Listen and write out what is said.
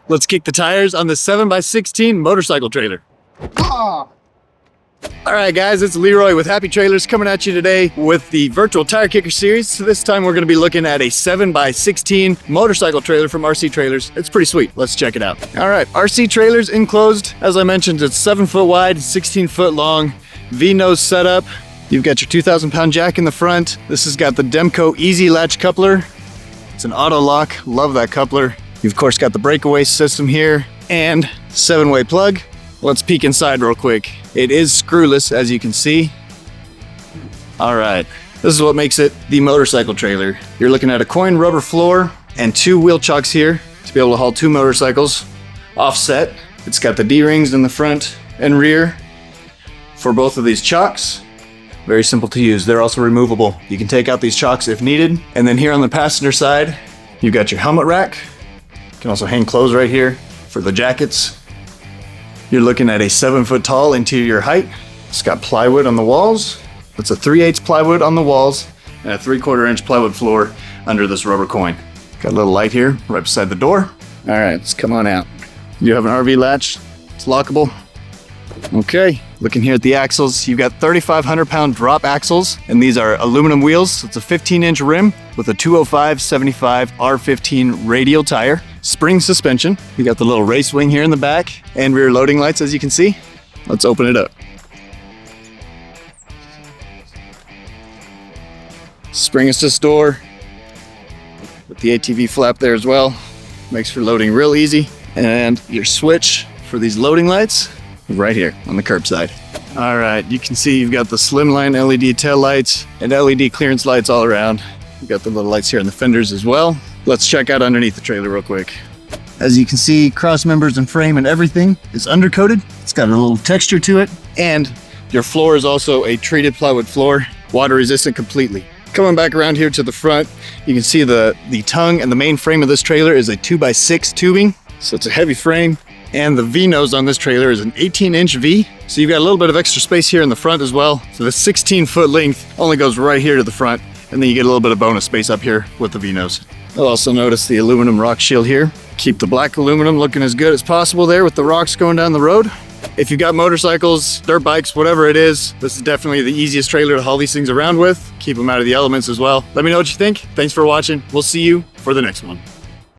Let's kick the tires on the 7x16 motorcycle trailer. Ah. All right, guys, it's Leroy with Happy Trailers coming at you today with the virtual tire kicker series. So this time we're going to be looking at a 7x16 motorcycle trailer from RC Trailers. It's pretty sweet. Let's check it out. All right, RC Trailers enclosed. As I mentioned, it's 7 foot wide, 16 foot long, V-nose setup. You've got your 2,000-pound jack in the front. This has got the Demco Easy Latch coupler. It's an auto lock. Love that coupler. You've of course got the breakaway system here and 7-way plug. Let's peek inside real quick. It is screwless, as you can see. All right, this is what makes it the motorcycle trailer. You're looking at a coin rubber floor and 2 wheel chocks here to be able to haul 2 motorcycles offset. It's got the D-rings in the front and rear for both of these chocks. Very simple to use. They're also removable. You can take out these chocks if needed. And then here on the passenger side, you've got your helmet rack. You can also hang clothes right here for the jackets. You're looking at a 7-foot tall interior height. It's got plywood on the walls. It's a 3/8 plywood on the walls and a 3/4 inch plywood floor under this rubber coin. Got a little light here right beside the door. All right, let's come on out. You have an RV latch. It's lockable. Okay, looking here at the axles, you've got 3,500-pound drop axles, and these are aluminum wheels. It's a 15-inch rim with a 205/75 R15 radial tire. Spring suspension. You got the little race wing here in the back and rear loading lights, as you can see. Let's open it up. Spring assist door with the ATV flap there as well. Makes for loading real easy. And your switch for these loading lights right here on the curbside. All right, you can see you've got the slimline LED tail lights and LED clearance lights all around. You've got the little lights here in the fenders as well. Let's check out underneath the trailer real quick. As you can see, cross members and frame and everything is undercoated. It's got a little texture to it. And your floor is also a treated plywood floor, water resistant completely. Coming back around here to the front, you can see the tongue and the main frame of this trailer is a 2x6 tubing. So it's a heavy frame. And the V-nose on this trailer is an 18-inch V. So you've got a little bit of extra space here in the front as well. So the 16-foot length only goes right here to the front. And then you get a little bit of bonus space up here with the V-nose. You'll also notice the aluminum rock shield here. Keep the black aluminum looking as good as possible there with the rocks going down the road. If you've got motorcycles, dirt bikes, whatever it is, this is definitely the easiest trailer to haul these things around with. Keep them out of the elements as well. Let me know what you think. Thanks for watching. We'll see you for the next one.